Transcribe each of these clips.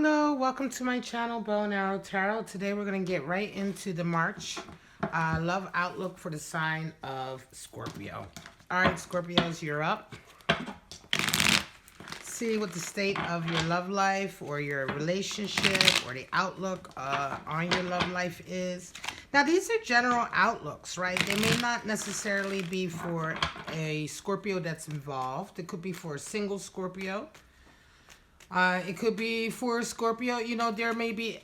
Hello, welcome to my channel, Bow and Arrow Tarot. Today we're going to get right into the March love outlook for the sign of Scorpio. All right, Scorpios, you're up. See what the state of your love life or your relationship or the outlook on your love life is. Now, these are general outlooks, right? They may not necessarily be for a Scorpio that's involved. It could be for a single Scorpio. It could be for Scorpio. You know, there may be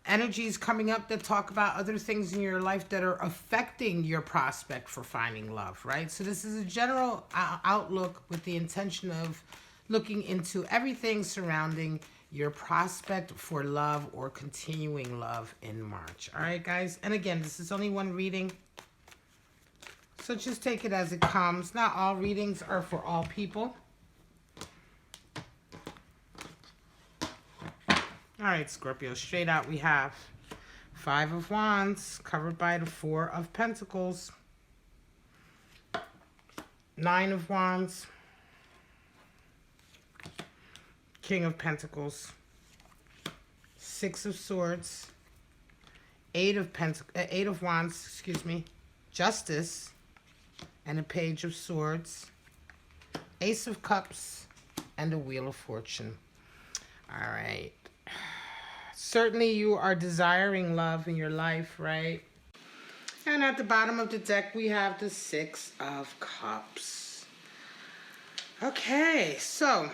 energies coming up that talk about other things in your life that are affecting your prospect for finding love, right? So this is a general outlook with the intention of looking into everything surrounding your prospect for love or continuing love in March. All right, guys? And again, this is only one reading, so just take it as it comes. Not all readings are for all people. All right, Scorpio, straight out we have Five of Wands, covered by the Four of Pentacles, Nine of Wands, King of Pentacles, Six of Swords, Eight of Wands, excuse me, Justice, and a Page of Swords, Ace of Cups, and a Wheel of Fortune. All right. Certainly you are desiring love in your life, right? And at the bottom of the deck, we have the Six of Cups. Okay, so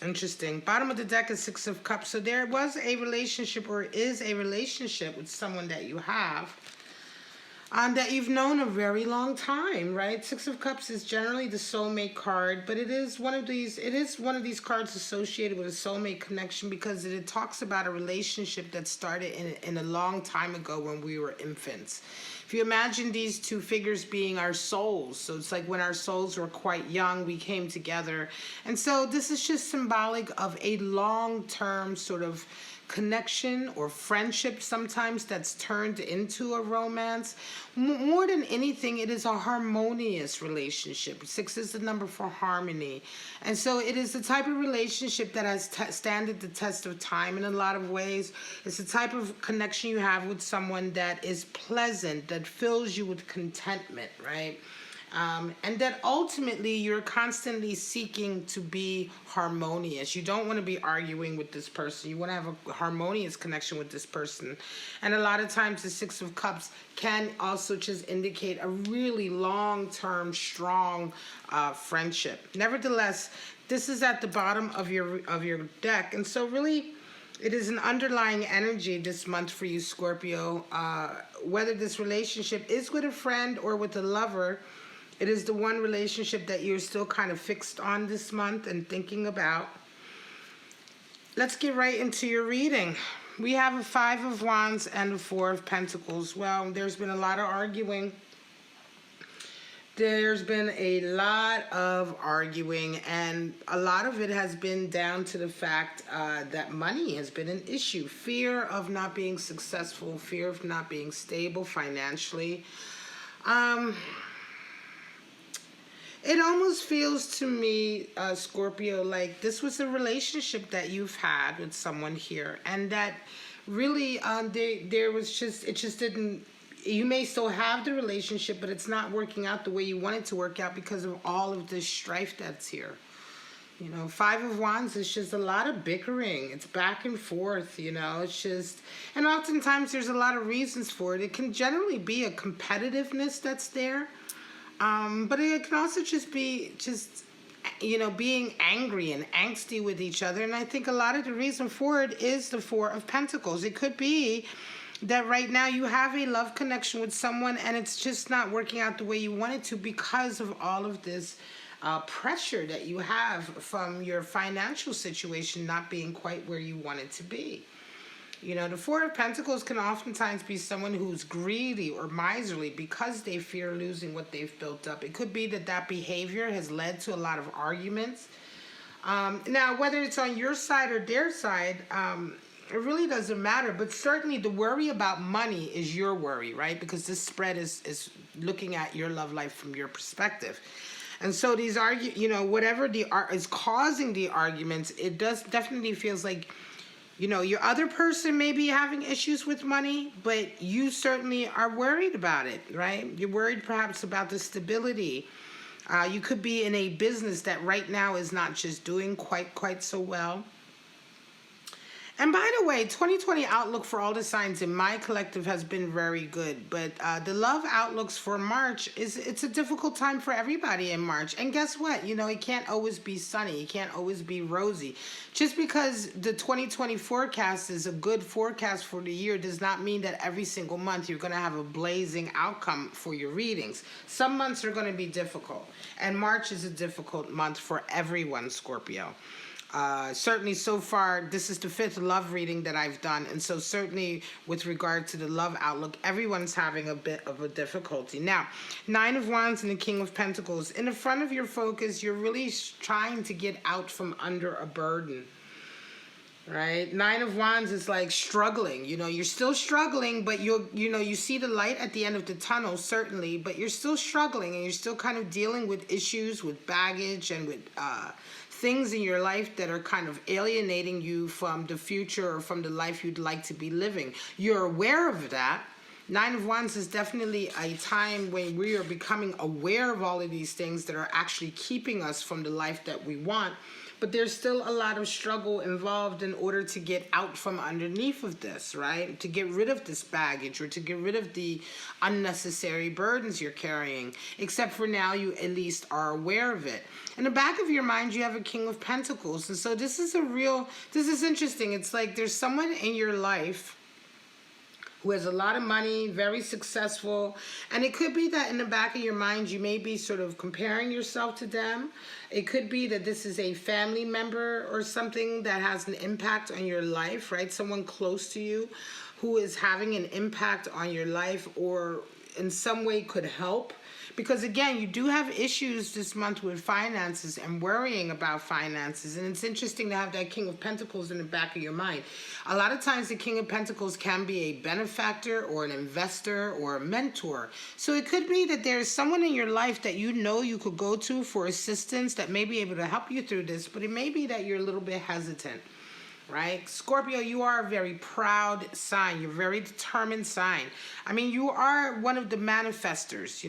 interesting. Bottom of the deck is Six of Cups. So there was a relationship or is a relationship with someone that you have that you've known a very long time, right? Six of Cups is generally the soulmate card, but it is one of these cards associated with a soulmate connection because it talks about a relationship that started in a long time ago when we were infants. If you imagine these two figures being our souls, so it's like when our souls were quite young, we came together. And so this is just symbolic of a long-term sort of connection or friendship sometimes that's turned into a romance. More than anything, it is a harmonious relationship. Six is the number for harmony. And so it is the type of relationship that has standed the test of time in a lot of ways. It's the type of connection you have with someone that is pleasant, that fills you with contentment, right? And that ultimately you're constantly seeking to be harmonious. You don't want to be arguing with this person. You want to have a harmonious connection with this person. And a lot of times the Six of Cups can also just indicate a really long-term, strong friendship. Nevertheless, this is at the bottom of your deck. And so really, it is an underlying energy this month for you, Scorpio. Whether this relationship is with a friend or with a lover, it is the one relationship that you're still kind of fixed on this month and thinking about. Let's get right into your reading. We have a Five of Wands and a Four of Pentacles. Well, there's been a lot of arguing. There's been a lot of arguing, and a lot of it has been down to the fact that money has been an issue. Fear of not being successful, fear of not being stable financially. It almost feels to me, Scorpio, like this was a relationship that you've had with someone here, and that really there was just, it just didn't, you may still have the relationship, but it's not working out the way you want it to work out because of all of this strife that's here. You know, Five of Wands is just a lot of bickering. It's back and forth, you know, it's just, and oftentimes there's a lot of reasons for it. It can generally be a competitiveness that's there. But it can also just be you know, being angry and angsty with each other. And I think a lot of the reason for it is the Four of Pentacles. It could be that right now you have a love connection with someone and it's just not working out the way you want it to because of all of this pressure that you have from your financial situation not being quite where you want it to be. You know, the Four of Pentacles can oftentimes be someone who's greedy or miserly because they fear losing what they've built up. It could be that that behavior has led to a lot of arguments. Now, whether it's on your side or their side, it really doesn't matter. But certainly the worry about money is your worry, right? Because this spread is looking at your love life from your perspective. And so these whatever is causing the arguments, it does definitely feels like, your other person may be having issues with money, but you certainly are worried about it, right? You're worried perhaps about the stability. You could be in a business that right now is not just doing quite so well. And by the way, 2020 outlook for all the signs in my collective has been very good. But the love outlooks for March, it's a difficult time for everybody in March. And guess what? It can't always be sunny. It can't always be rosy. Just because the 2020 forecast is a good forecast for the year does not mean that every single month you're going to have a blazing outcome for your readings. Some months are going to be difficult. And March is a difficult month for everyone, Scorpio. Certainly so far, this is the 5th love reading that I've done. And so certainly with regard to the love outlook, everyone's having a bit of a difficulty. Now, 9 of Wands and the King of Pentacles. In the front of your focus, you're really trying to get out from under a burden. Right? 9 of Wands is like struggling. You're still struggling, but you see the light at the end of the tunnel, certainly, but you're still struggling and you're still kind of dealing with issues, with baggage, and with things in your life that are kind of alienating you from the future or from the life you'd like to be living. You're aware of that. 9 of Wands is definitely a time when we are becoming aware of all of these things that are actually keeping us from the life that we want. But there's still a lot of struggle involved in order to get out from underneath of this, right? To get rid of this baggage or to get rid of the unnecessary burdens you're carrying. Except for now, you at least are aware of it. In the back of your mind, you have a King of Pentacles. And so this is interesting. It's like there's someone in your life who has a lot of money, very successful. And it could be that in the back of your mind, you may be sort of comparing yourself to them. It could be that this is a family member or something that has an impact on your life, right? Someone close to you who is having an impact on your life or in some way could help. Because again, you do have issues this month with finances and worrying about finances. And it's interesting to have that King of Pentacles in the back of your mind. A lot of times the King of Pentacles can be a benefactor or an investor or a mentor. So it could be that there's someone in your life that you could go to for assistance that may be able to help you through this. But it may be that you're a little bit hesitant. Right? Scorpio, you are a very proud sign. You're a very determined sign. I mean, you are one of the manifestors,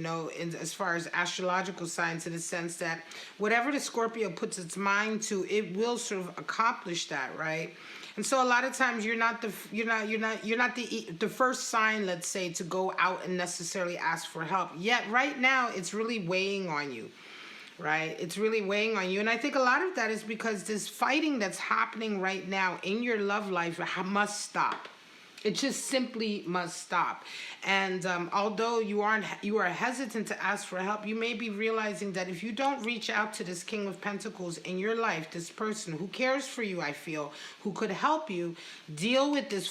as far as astrological signs, in the sense that whatever the Scorpio puts its mind to, it will sort of accomplish that, right? And so a lot of times you're not the first sign, let's say, to go out and necessarily ask for help. Yet right now it's really weighing on you. Right? It's really weighing on you. And I think a lot of that is because this fighting that's happening right now in your love life must stop. It just simply must stop. And although you are hesitant to ask for help, you may be realizing that if you don't reach out to this King of Pentacles in your life, this person who cares for you, I feel, who could help you deal with this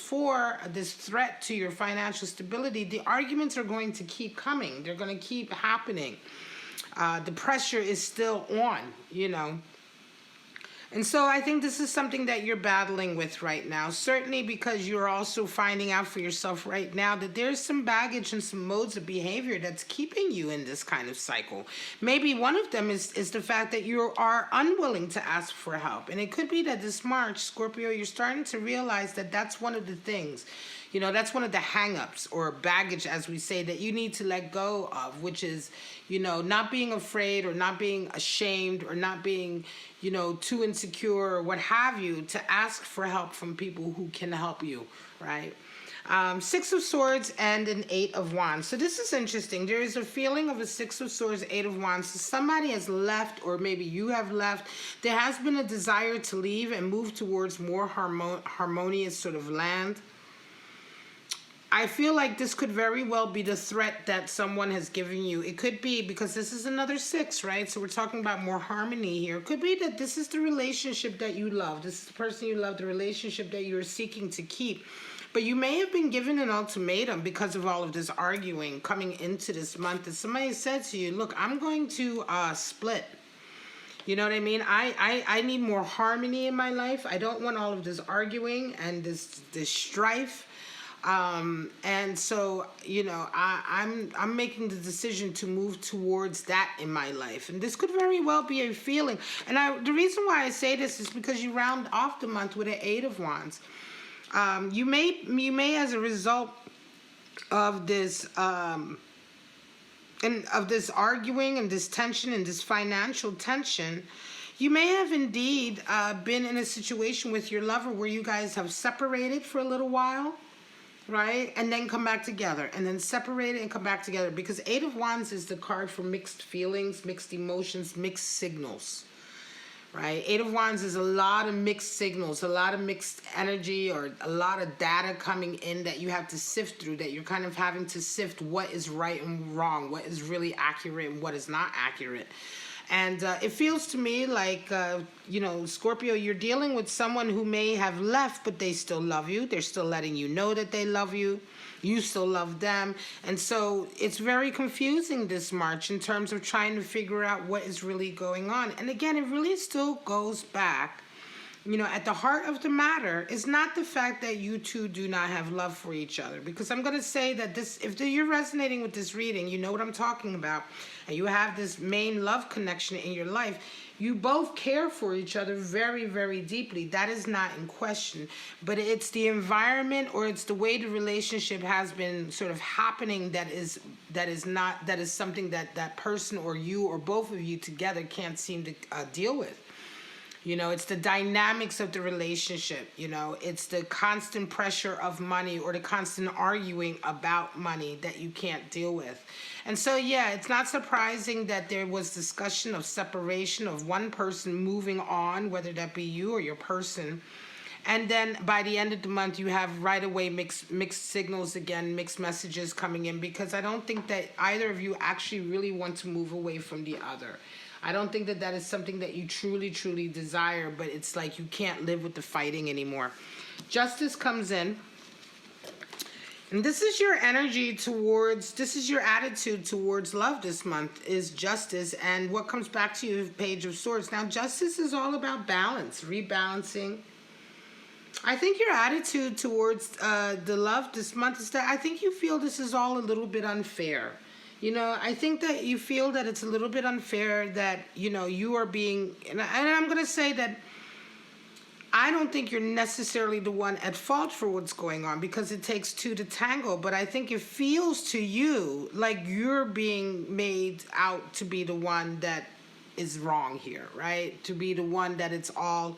threat to your financial stability, the arguments are going to keep coming. They're going to keep happening. The pressure is still on, And so I think this is something that you're battling with right now. Certainly because you're also finding out for yourself right now that there's some baggage and some modes of behavior that's keeping you in this kind of cycle. Maybe one of them is the fact that you are unwilling to ask for help. And it could be that this March, Scorpio, you're starting to realize that that's one of the things. That's one of the hang-ups or baggage, as we say, that you need to let go of, which is, not being afraid or not being ashamed or not being, too insecure or what have you to ask for help from people who can help you, right? 6 of Swords and an 8 of Wands. So this is interesting. There is a feeling of a 6 of Swords, 8 of Wands. So somebody has left, or maybe you have left. There has been a desire to leave and move towards more harmonious sort of land. I feel like this could very well be the threat that someone has given you. It could be because this is another 6, right? So we're talking about more harmony here. It could be that this is the relationship that you love. This is the person you love, the relationship that you're seeking to keep. But you may have been given an ultimatum because of all of this arguing coming into this month. That somebody said to you, look, I'm going to split. You know what I mean? I need more harmony in my life. I don't want all of this arguing and this strife. And so, I'm making the decision to move towards that in my life. And this could very well be a feeling. And the reason why I say this is because you round off the month with an Eight of Wands. You may as a result of this, and of this arguing and this tension and this financial tension, you may have indeed been in a situation with your lover where you guys have separated for a little while, right? And then come back together, and then separated and come back together. Because Eight of Wands is the card for mixed feelings, mixed emotions, mixed signals, right? Eight of Wands is a lot of mixed signals, a lot of mixed energy, or a lot of data coming in that you have to sift through, that you're kind of having to sift what is right and wrong, what is really accurate and what is not accurate. And it feels to me like, Scorpio, you're dealing with someone who may have left, but they still love you. They're still letting you know that they love you. You still love them. And so it's very confusing this March in terms of trying to figure out what is really going on. And again, it really still goes back, at the heart of the matter is not the fact that you two do not have love for each other. Because I'm going to say that if you're resonating with this reading, you know what I'm talking about, and you have this main love connection in your life, you both care for each other very, very deeply. That is not in question. But it's the environment, or it's the way the relationship has been sort of happening that is something that person or you or both of you together can't seem to deal with. It's the dynamics of the relationship. It's the constant pressure of money, or the constant arguing about money that you can't deal with. And so, yeah, it's not surprising that there was discussion of separation, of one person moving on, whether that be you or your person. And then by the end of the month, you have right away mixed signals again, mixed messages coming in, because I don't think that either of you actually really want to move away from the other. I don't think that is something that you truly, truly desire, but it's like you can't live with the fighting anymore. Justice comes in. And this is your energy this is your attitude towards love this month, is justice. And what comes back to you is Page of Swords. Now, justice is all about balance, rebalancing. I think your attitude towards the love this month is that I think you feel this is all a little bit unfair. I think that you feel that it's a little bit unfair that, you are being, and I'm going to say that I don't think you're necessarily the one at fault for what's going on, because it takes two to tango, but I think it feels to you like you're being made out to be the one that is wrong here, right? To be the one that it's all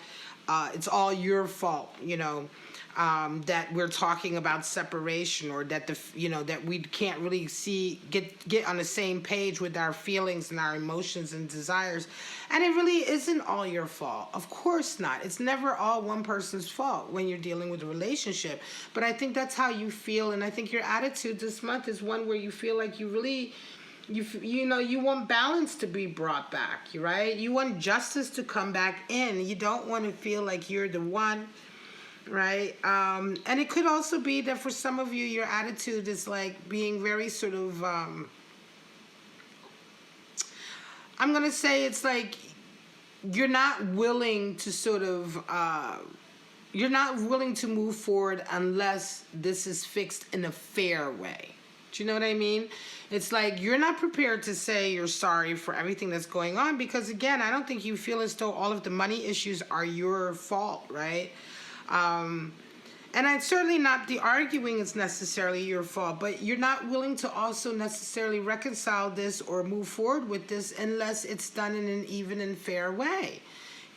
your fault, that we're talking about separation, or that that we can't really get on the same page with our feelings and our emotions and desires. And it really isn't all your fault. Of course not. It's never all one person's fault when you're dealing with a relationship. But I think that's how you feel, and I think your attitude this month is one where you feel like you really, you want balance to be brought back, right? You want justice to come back in. You don't want to feel like you're the one, right? And it could also be that for some of you, your attitude is like being very sort of, I'm going to say it's like you're not willing to sort of, you're not willing to move forward unless this is fixed in a fair way. Do you know what I mean? It's like you're not prepared to say you're sorry for everything that's going on, because, again, I don't think you feel as though all of the money issues are your fault, right? And it's certainly not the arguing is necessarily your fault, but you're not willing to also necessarily reconcile this or move forward with this unless it's done in an even and fair way.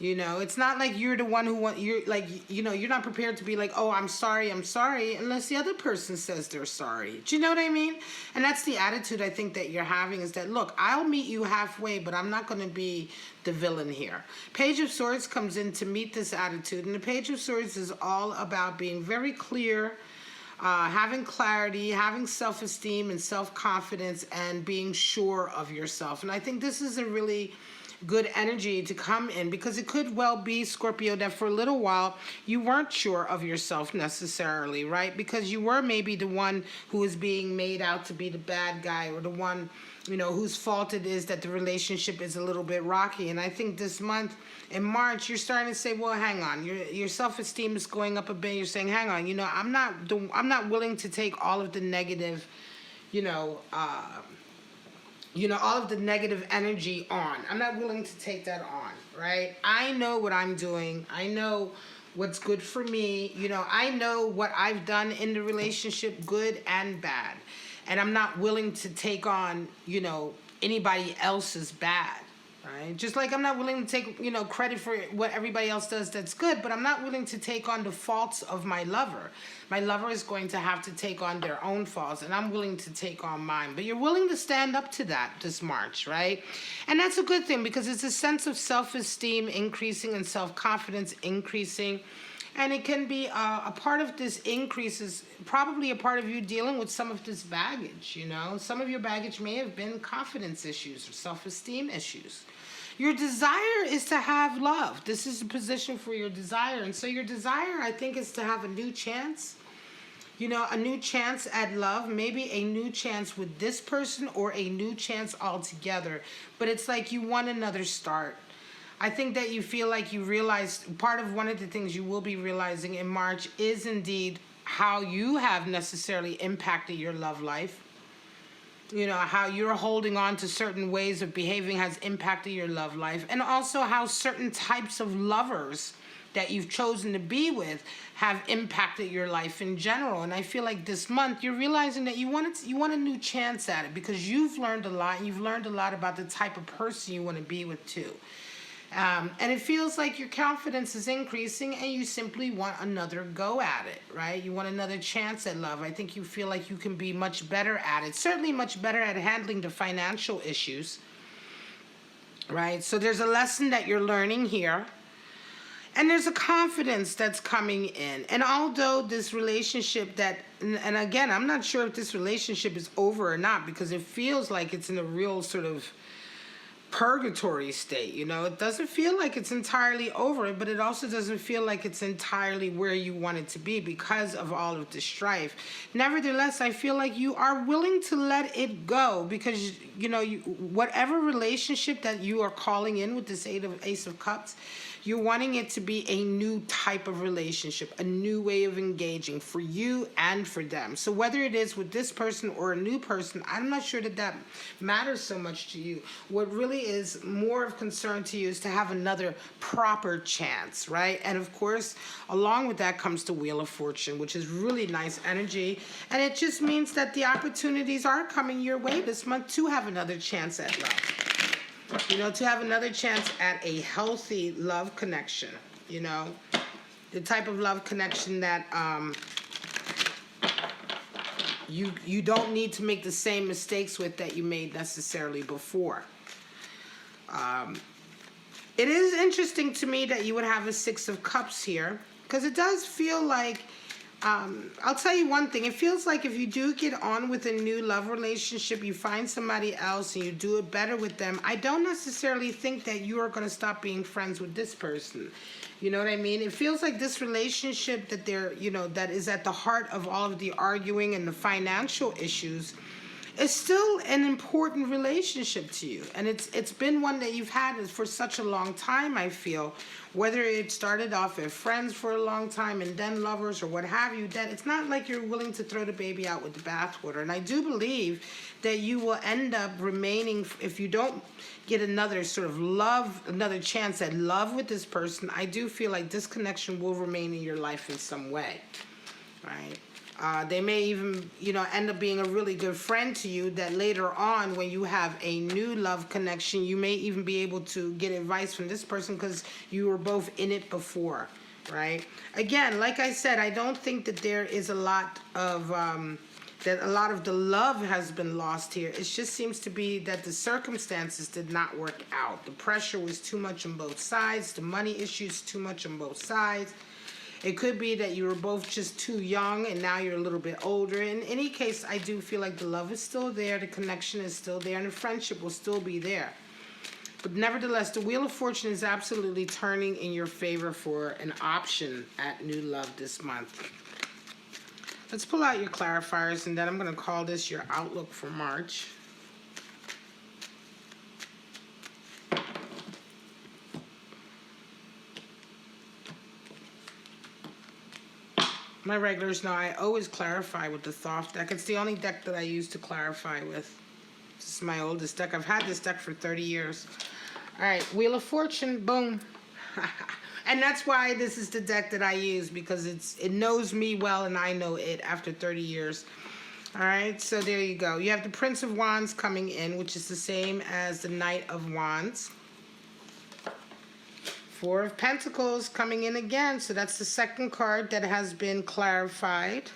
It's not like you're the one you're not prepared to be like, oh, I'm sorry, unless the other person says they're sorry. Do you know what I mean? And that's the attitude I think that you're having, is that, look, I'll meet you halfway, but I'm not going to be the villain here. Page of Swords comes in to meet this attitude, and the Page of Swords is all about being very clear, having clarity, having self-esteem and self-confidence, and being sure of yourself. And I think this is a really good energy to come in, because it could well be, Scorpio, that for a little while you weren't sure of yourself necessarily, right? Because you were maybe the one who was being made out to be the bad guy, or the one you know, whose fault it is that the relationship is a little bit rocky. And I think this month in March, you're starting to say, well, hang on, your self-esteem is going up a bit. You're saying, hang on, you know, I'm not willing to take all of the negative, all of the negative energy on. I'm not willing to take that on, right? I know what I'm doing. I know what's good for me. You know, I know what I've done in the relationship, good and bad. And I'm not willing to take on, anybody else's bad, right? Just like I'm not willing to take, credit for what everybody else does that's good, but I'm not willing to take on the faults of my lover. My lover is going to have to take on their own faults, and I'm willing to take on mine. But you're willing to stand up to that this March, right? And that's a good thing, because it's a sense of self-esteem increasing and self-confidence increasing. And it can be a part of this increase is probably a part of you dealing with some of this baggage, Some of your baggage may have been confidence issues or self-esteem issues. Your desire is to have love. This is a position for your desire. And so your desire, I think, is to have a new chance. A new chance at love, maybe a new chance with this person or a new chance altogether. But it's like you want another start. I think that you feel like you realize part of one of the things you will be realizing in March is indeed how you have necessarily impacted your love life. How you're holding on to certain ways of behaving has impacted your love life. And also how certain types of lovers that you've chosen to be with have impacted your life in general. And I feel like this month you're realizing that you want a new chance at it, because you've learned a lot. You've learned a lot about the type of person you want to be with too. And it feels like your confidence is increasing and you simply want another go at it, right? You want another chance at love. I think you feel like you can be much better at it, certainly much better at handling the financial issues, right? So there's a lesson that you're learning here. And there's a confidence that's coming in. And although this relationship and again, I'm not sure if this relationship is over or not, because it feels like it's in a real sort of purgatory state, It doesn't feel like it's entirely over, but it also doesn't feel like it's entirely where you want it to be because of all of the strife. Nevertheless, I feel like you are willing to let it go, because, whatever relationship that you are calling in with this Ace of Cups, you're wanting it to be a new type of relationship, a new way of engaging for you and for them. So whether it is with this person or a new person, I'm not sure that matters so much to you. What really is more of concern to you is to have another proper chance, right? And of course, along with that comes the Wheel of Fortune, which is really nice energy. And it just means that the opportunities are coming your way this month to have another chance at love. To have another chance at a healthy love connection, the type of love connection that you don't need to make the same mistakes with that you made necessarily before. It is interesting to me that you would have a Six of Cups here, because it does feel like, I'll tell you one thing. It feels like if you do get on with a new love relationship, you find somebody else and you do it better with them, I don't necessarily think that you are going to stop being friends with this person. You know what I mean? It feels like this relationship that that is at the heart of all of the arguing and the financial issues is still an important relationship to you. And it's been one that you've had for such a long time, I feel. Whether it started off as friends for a long time and then lovers or what have you, that it's not like you're willing to throw the baby out with the bathwater. And I do believe that you will end up remaining, if you don't get another sort of love, another chance at love with this person, I do feel like this connection will remain in your life in some way, right? They may even, end up being a really good friend to you, that later on when you have a new love connection, you may even be able to get advice from this person because you were both in it before, right? Again, like I said, I don't think that there is a lot of, that a lot of the love has been lost here. It just seems to be that the circumstances did not work out. The pressure was too much on both sides. The money issues too much on both sides. It could be that you were both just too young and now you're a little bit older. In any case, I do feel like the love is still there, the connection is still there, and the friendship will still be there. But nevertheless, the Wheel of Fortune is absolutely turning in your favor for an option at new love this month. Let's pull out your clarifiers, and then I'm going to call this your outlook for March. My regulars know I always clarify with the Thoth deck. It's the only deck that I use to clarify with. This is my oldest deck. I've had this deck for 30 years. All right, Wheel of Fortune, boom. And that's why this is the deck that I use, because it knows me well and I know it after 30 years. All right, so there you go. You have the Prince of Wands coming in, which is the same as the Knight of Wands. Four of Pentacles coming in again, so that's the second card that has been clarified.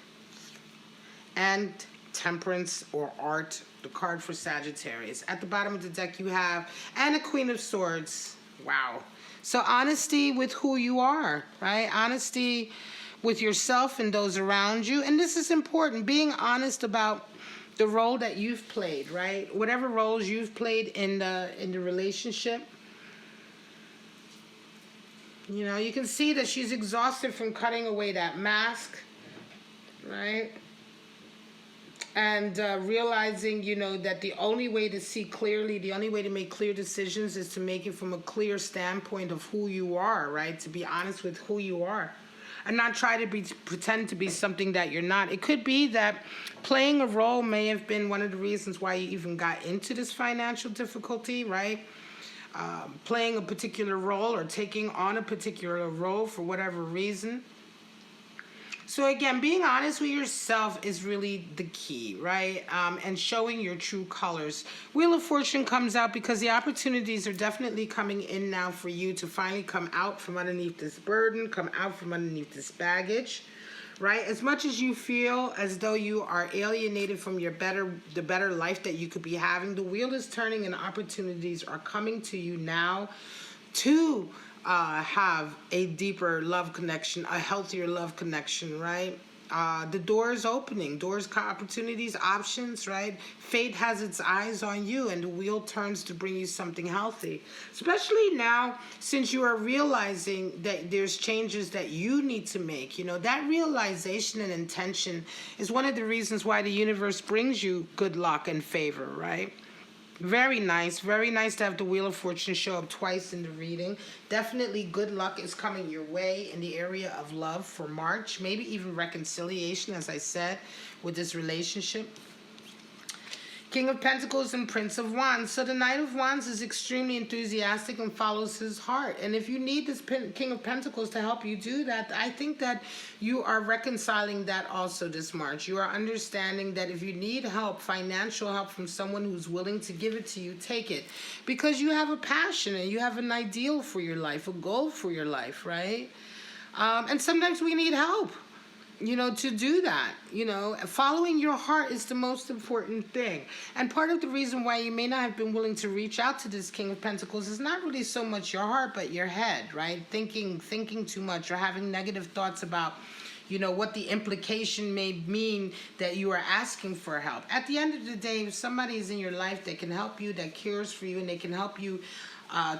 And Temperance or Art, the card for Sagittarius. At the bottom of the deck you have, and a Queen of Swords. Wow. So honesty with who you are, right? Honesty with yourself and those around you. And this is important, being honest about the role that you've played, right? Whatever roles you've played in the relationship. You know, you can see that she's exhausted from cutting away that mask, right? And realizing, you know, that the only way to see clearly, the only way to make clear decisions is to make it from a clear standpoint of who you are, right? To be honest with who you are. And not try to pretend to be something that you're not. It could be that playing a role may have been one of the reasons why you even got into this financial difficulty, right? Playing a particular role or taking on a particular role for whatever reason. So again, being honest with yourself is really the key, right? And showing your true colors. Wheel of Fortune comes out because the opportunities are definitely coming in now for you to finally come out from underneath this burden, come out from underneath this baggage, right? As much as you feel as though you are alienated from the better life that you could be having, the wheel is turning and opportunities are coming to you now to have a deeper love connection, a healthier love connection, right? The door is opening, doors, opportunities, options, right? Fate has its eyes on you and the wheel turns to bring you something healthy. Especially now, since you are realizing that there's changes that you need to make. You know, that realization and intention is one of the reasons why the universe brings you good luck and favor, right? Very nice to have the Wheel of Fortune show up twice in the reading. Definitely good luck is coming your way in the area of love for March. Maybe even reconciliation, as I said, with this relationship. King of Pentacles and Prince of Wands. So the Knight of Wands is extremely enthusiastic and follows his heart. And if you need this King of Pentacles to help you do that, I think that you are reconciling that also this March. You are understanding that if you need help, financial help from someone who's willing to give it to you, take it. Because you have a passion and you have an ideal for your life, a goal for your life, right? And sometimes we need help, you know, to do that. You know, following your heart is the most important thing. And part of the reason why you may not have been willing to reach out to this King of Pentacles is not really so much your heart, but your head, right? Thinking too much or having negative thoughts about, you know, what the implication may mean that you are asking for help. At the end of the day, if somebody is in your life that can help you, that cares for you, and they can help you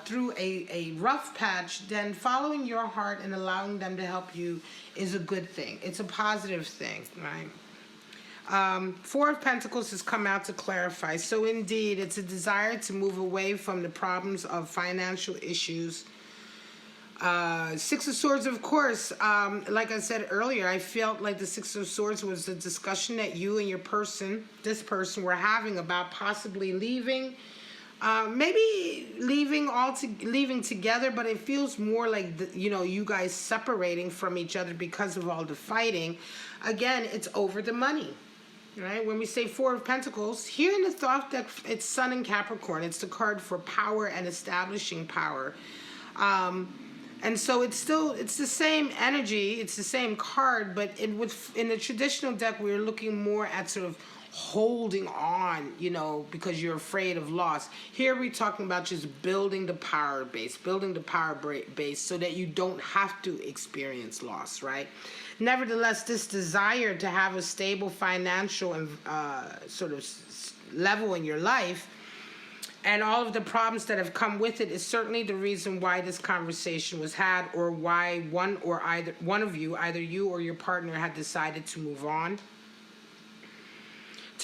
through a rough patch, then following your heart and allowing them to help you is a good thing. It's a positive thing, right? Four of Pentacles has come out to clarify. So indeed, it's a desire to move away from the problems of financial issues. Six of Swords, of course, like I said earlier, I felt like the Six of Swords was a discussion that you and this person were having about possibly leaving. Maybe leaving together, but it feels more like, you know, you guys separating from each other because of all the fighting. Again, it's over the money, right? When we say Four of Pentacles, here in the Thoth deck, it's Sun and Capricorn. It's the card for power and establishing power. And so it's the same energy, it's the same card, but in the traditional deck, we're looking more at sort of holding on, you know, because you're afraid of loss. Here we're talking about just building the power base so that you don't have to experience loss, right? Nevertheless, this desire to have a stable financial and sort of level in your life and all of the problems that have come with it is certainly the reason why this conversation was had, or why one of you, either you or your partner, had decided to move on.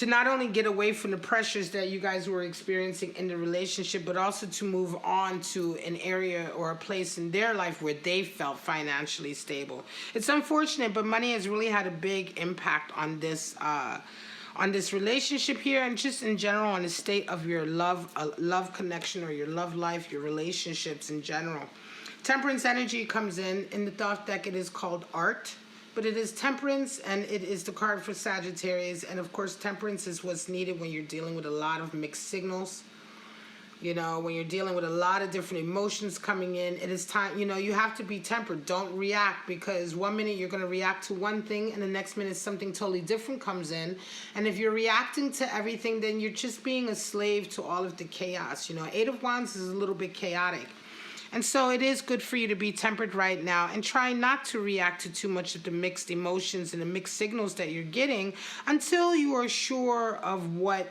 to not only get away from the pressures that you guys were experiencing in the relationship, but also to move on to an area or a place in their life where they felt financially stable. It's unfortunate, but money has really had a big impact on this relationship here, and just in general on the state of your love connection, or your love life, your relationships in general. Temperance energy comes in the Thoth deck. It is called art, but it is temperance, and it is the card for Sagittarius. And of course, temperance is what's needed when you're dealing with a lot of mixed signals. You know, when you're dealing with a lot of different emotions coming in, it is time, you know, you have to be tempered. Don't react, because one minute you're going to react to one thing, and the next minute something totally different comes in. And if you're reacting to everything, then you're just being a slave to all of the chaos. You know, Eight of Wands is a little bit chaotic. And so it is good for you to be tempered right now, and try not to react to too much of the mixed emotions and the mixed signals that you're getting until you are sure of what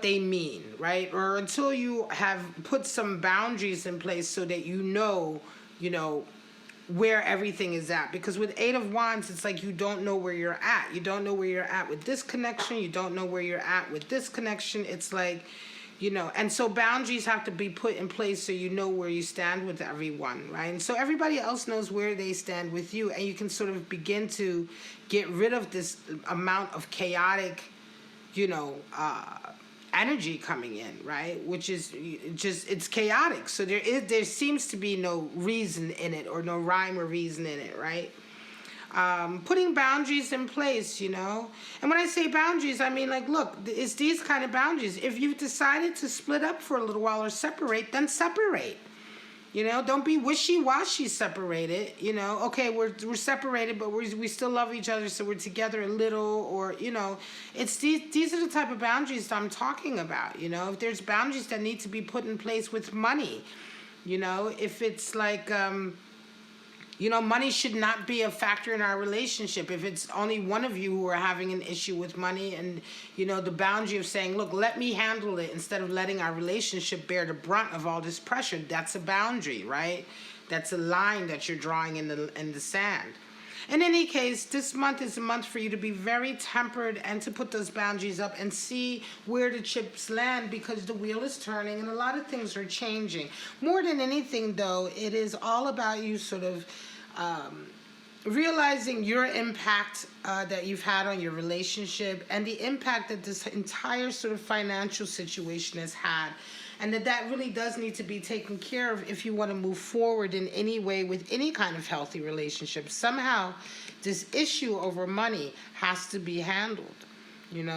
they mean, right? Or until you have put some boundaries in place so that you know where everything is at. Because with Eight of Wands, it's like you don't know where you're at. You don't know where you're at with this connection. You don't know where you're at with this connection. It's like, and so boundaries have to be put in place so you know where you stand with everyone, right? And so everybody else knows where they stand with you, and you can sort of begin to get rid of this amount of chaotic, energy coming in, right? Which is just, it's chaotic. So there seems to be no reason in it, or no rhyme or reason in it, right? Putting boundaries in place, And when I say boundaries, I mean, like, look, it's these kind of boundaries. If you've decided to split up for a little while or separate, then separate. Don't be wishy-washy separated. Okay, we're separated, but we still love each other, so we're together a little, or, it's these are the type of boundaries I'm talking about, If there's boundaries that need to be put in place with money, if it's like, money should not be a factor in our relationship. If it's only one of you who are having an issue with money, and, the boundary of saying, look, let me handle it instead of letting our relationship bear the brunt of all this pressure, that's a boundary, right? That's a line that you're drawing in the sand. In any case, this month is a month for you to be very tempered and to put those boundaries up and see where the chips land, because the wheel is turning and a lot of things are changing. More than anything, though, it is all about you sort of realizing your impact that you've had on your relationship, and the impact that this entire sort of financial situation has had, and that really does need to be taken care of if you want to move forward in any way with any kind of healthy relationship. Somehow this issue over money has to be handled.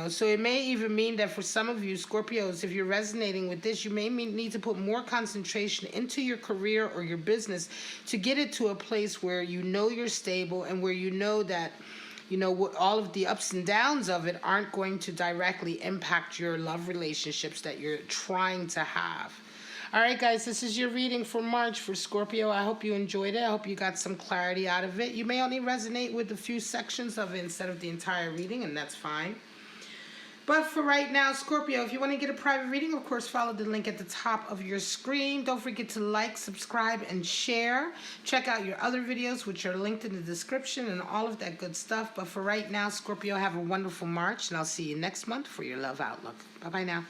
So it may even mean that for some of you Scorpios, if you're resonating with this, you may need to put more concentration into your career or your business to get it to a place where you're stable, and where that all of the ups and downs of it aren't going to directly impact your love relationships that you're trying to have. All right, guys, this is your reading for March for Scorpio. I hope you enjoyed it. I hope you got some clarity out of it. You may only resonate with a few sections of it instead of the entire reading, and that's fine. But for right now, Scorpio, if you want to get a private reading, of course, follow the link at the top of your screen. Don't forget to like, subscribe, and share. Check out your other videos, which are linked in the description, and all of that good stuff. But for right now, Scorpio, have a wonderful March, and I'll see you next month for your love outlook. Bye-bye now.